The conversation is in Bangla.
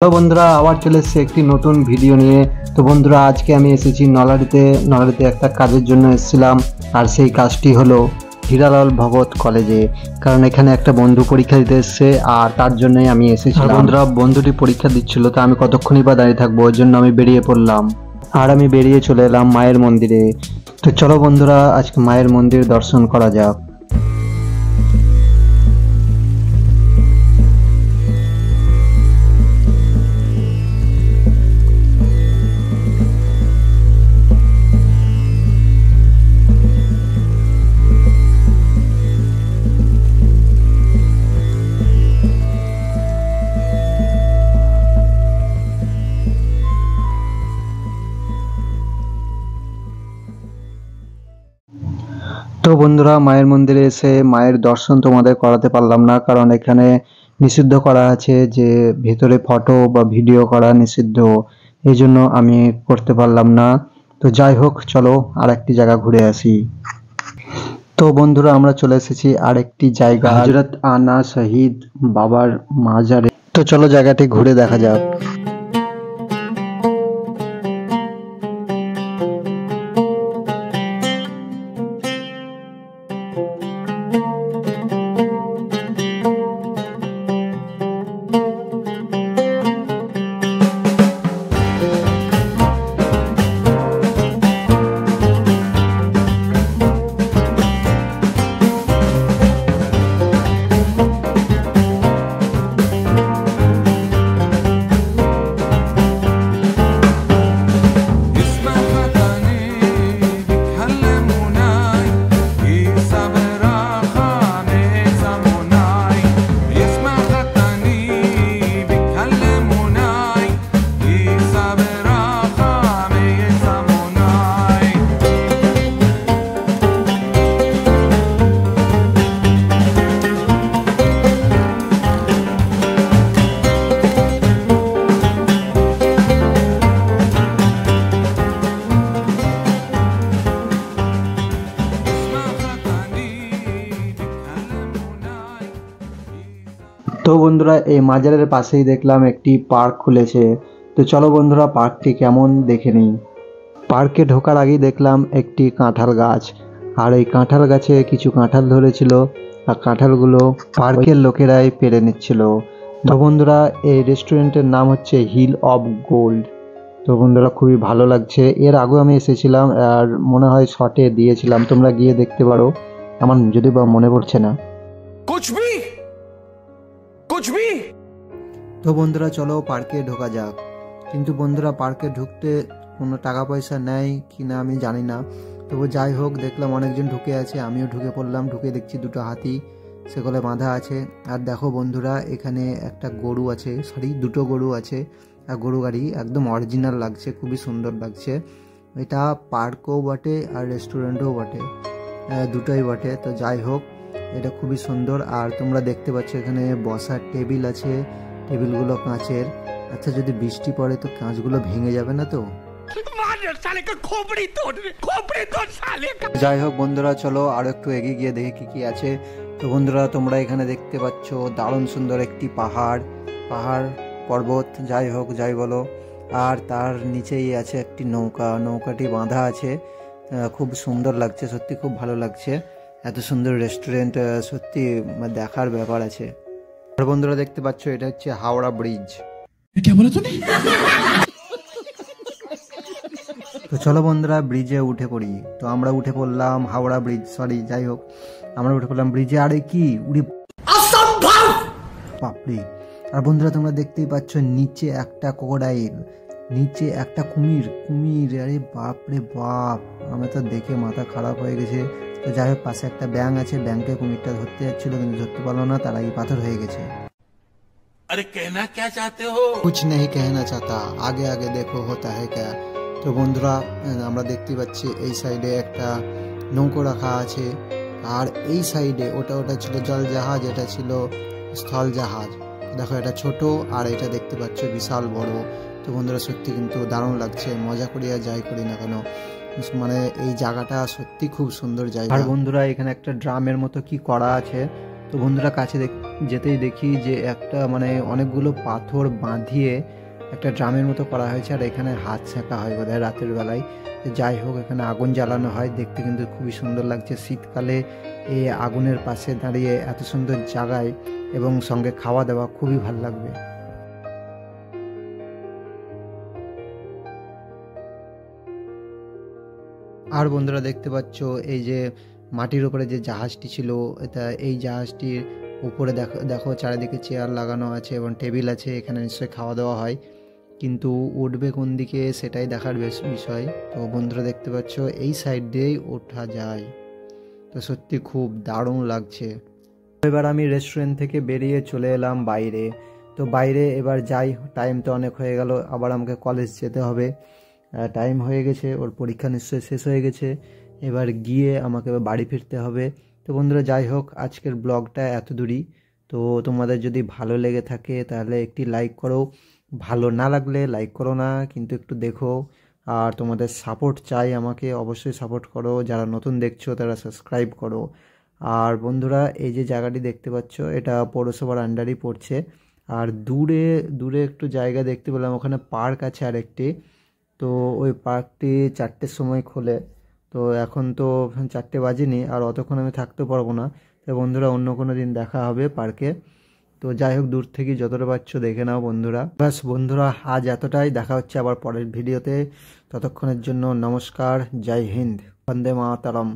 হ্যালো বন্ধুরা, আবার চলে এসেছি একটি নতুন ভিডিও নিয়ে। তো বন্ধুরা, আজকে আমি এসেছি নলাড়িতে একটা কাজের জন্য এসেছিলাম। আর সেই কাজটি হলো হীরালাল ভগত কলেজে, কারণ এখানে একটা বন্ধু পরীক্ষা দিতে এসছে আর তার জন্যই আমি এসেছিলাম। বন্ধুরা, বন্ধুটি পরীক্ষা দিচ্ছিল, তো আমি কতক্ষণই বা দাঁড়িয়ে থাকবো, ওই জন্য আমি বেরিয়ে পড়লাম। আর আমি বেরিয়ে চলে এলাম মায়ের মন্দিরে। তো চলো বন্ধুরা, আজকে মায়ের মন্দির দর্শন করা যাক। তো বন্ধুরা, মায়ের মন্দিরে এসে মায়ের দর্শন তোমাদের করাতে পারলাম না, কারণ এখানে নিষিদ্ধ করা আছে যে ভেতরে ফটো বা ভিডিও করা নিষিদ্ধ, এই জন্য আমি করতে পারলাম না। তো যাই হোক, চলো আর একটি জায়গা ঘুরে আসি। তো বন্ধুরা, আমরা চলে এসেছি আরেকটি জায়গা, হযরত আনা শহীদ বাবার মাজারে। তো চলো জায়গাটি ঘুরে দেখা যাক। তো বন্ধুরা, এই মাজারের পাশেই দেখলাম একটি পার্ক খুলেছে। তো চলো বন্ধুরা, পার্কটি কেমন দেখে নিই। পার্কে ঢোকার আগেই দেখলাম একটি কাঁঠাল গাছ, আর এই কাঁঠাল গাছে কিছু কাঁঠাল ধরেছিল, আর কাঁঠালগুলো পার্কের লোকেরাই পেরে নিচ্ছিল। তো বন্ধুরা, এই রেস্টুরেন্টের নাম হচ্ছে হিল অফ গোল্ড। তো বন্ধুরা, খুবই ভালো লাগছে। এর আগেও আমি এসেছিলাম আর মনে হয় শর্টে দিয়েছিলাম, তোমরা গিয়ে দেখতে পারো, আমার যদি বা মনে পড়ছে না। তো বন্ধুরা, চলো পার্কে ঢোকা যাক। কিন্তু বন্ধুরা, পার্কে ঢুকতে কোনো টাকা পয়সা নেয় কি না আমি জানি না। তবু যাই হোক, দেখলাম অনেকজন ঢুকে আছে, আমিও ঢুকে পড়লাম। ঢুকে দেখছি দুটো হাতি সেগুলো বাঁধা আছে। আর দেখো বন্ধুরা, এখানে একটা গরু আছে, দুটো গরু আছে। আর গরু গাড়ি একদম অরিজিনাল লাগছে, খুবই সুন্দর লাগছে। এটা পার্কও বটে আর রেস্টুরেন্টও বটে, দুটোই বটে। তো যাই হোক, এটা খুবই সুন্দর। আর তোমরা দেখতে পাচ্ছ এখানে বসার টেবিল আছে, টেবিলগুলো কাঁচের। আচ্ছা, যদি বৃষ্টি পড়ে তো কাঁচগুলো ভেঙে যাবে না তো? যাই হোক বন্ধুরা, চলো আর একটু এগিয়ে গিয়ে দেখি কি কি আছে। তো বন্ধুরা, তোমরা এখানে দেখতে পাচ্ছ দারুণ সুন্দর একটি পাহাড় পর্বত, যাই হোক যাই বলো। আর তার নিচেই আছে একটি নৌকাটি বাঁধা আছে। খুব সুন্দর লাগছে, সত্যি খুব ভালো লাগছে। এত সুন্দর রেস্টুরেন্ট, সত্যি দেখার ব্যাপার আছে। আর বন্ধুরা, দেখতে পাচ্ছ এটা হচ্ছে হাওড়া ব্রিজ। তো চলো বন্ধুরা, ব্রিজে উঠে পড়ি। তো আমরা উঠে পড়লাম হাওড়া ব্রিজ, যাই হোক, আমরা উঠে পড়লাম ব্রিজে। আরে কি উড়ি বাপরে! আর বন্ধুরা, তোমরা দেখতেই পাচ্ছ নিচে একটা ক্রোকোডাইল, নিচে একটা কুমির। আরে বাপরে বাপ, আমার তো দেখে মাথা খারাপ হয়ে গেছে। তো যাই হোক, পাশে একটা ব্যাঙ আছে, ব্যাঙকে কুমিরটা ধরতে যাচ্ছিল কিন্তু ধরতে পারলো না, তার আগে পাথর হয়ে গেছে। अरे कहना क्या चाहते हो? कुछ नहीं कहना चाहता, आगे आगे देखो होता है क्या। তো বন্ধুরা, আমরা দেখতে পাচ্ছি এই সাইডে একটা নৌকো রাখা আছে, আর এই সাইডে ওটা ছিল জল জাহাজ, এটা ছিল স্থল জাহাজ। দেখো, এটা ছোট আর এটা দেখতে পাচ্ছ বিশাল বড়। তো বন্ধুরা, সত্যি কিন্তু দারুণ লাগছে। মজা করি আর যাই করি না কেন, মানে এই জায়গাটা সত্যি খুব সুন্দর জায়গা। আর বন্ধুরা, এখানে একটা ড্রামের মতো কি করা আছে, তো বন্ধুরা কাছে যেতেই দেখি যে একটা মানে অনেকগুলো পাথর বাঁধিয়ে একটা ড্রামের মতো করা হয়েছে, আর এখানে হাত সেঁকা হয় বোধহয় রাতের বেলায়। যাই হোক, এখানে আগুন জ্বালানো হয়, দেখতে কিন্তু খুবই সুন্দর লাগছে শীতকালে এই আগুনের পাশে দাঁড়িয়ে এত সুন্দর জায়গায়, এবং সঙ্গে খাওয়া দাওয়া খুবই ভালো লাগবে। আর বন্ধুরা দেখতে পাচ্ছ এই যে মাটির উপরে যে জাহাজটি ছিল, এটা এই জাহাজটির উপরে দেখো দেখো চারিদিকে চেয়ার লাগানো আছে এবং টেবিল আছে, এখানে নিশ্চয়ই খাওয়া দাওয়া হয়, কিন্তু উঠবে কোন দিকে সেটাই দেখার বিষয়। তো বন্ধুরা দেখতে পাচ্ছ এই সাইড দিয়েই ওঠা যায়। তো সত্যি খুব দারুণ লাগছে। এবার আমি রেস্টুরেন্ট থেকে বেরিয়ে চলে এলাম বাইরে। তো বাইরে এবার যাই, টাইম তো অনেক হয়ে গেল, আবার আমাকে কলেজ যেতে হবে, টাইম হয়ে গেছে, ওর পরীক্ষা নিশ্চয়ই শেষ হয়ে গেছে, এবার গিয়ে আমাকে এবার বাড়ি ফিরতে হবে। তো বন্ধুরা যাই হোক, আজকের ব্লগটা এত দূরই। তো তোমাদের যদি ভালো লেগে থাকে তাহলে একটি লাইক করো, ভালো না লাগলে লাইক করো না, কিন্তু একটু দেখো। আর তোমাদের সাপোর্ট চাই, আমাকে অবশ্যই সাপোর্ট করো, যারা নতুন দেখছো তারা সাবস্ক্রাইব করো। আর বন্ধুরা এই যে জায়গাটি দেখতে পাচ্ছ, এটা পৌরসভার আন্ডারই পড়ছে। আর দূরে দূরে একটু জায়গা দেখতে পেলাম, ওখানে পার্ক আছে আরেকটি। তো ওই পার্কটি 4টের সময় খোলে, তো এখন তো 4টে বাজেনি, আর অতক্ষণ আমি থাকতে পারবো না। তো বন্ধুরা অন্য কোনো দিন দেখা হবে পার্কে। তো যাই হোক, দূর থেকে যতটা পাচ্ছ দেখে নাও বন্ধুরা। ব্যাস বন্ধুরা, আজ এতটাই, দেখা হচ্ছে আবার পরের ভিডিওতে। ততক্ষণের জন্য নমস্কার, জয় হিন্দ, বন্দে মাতরম।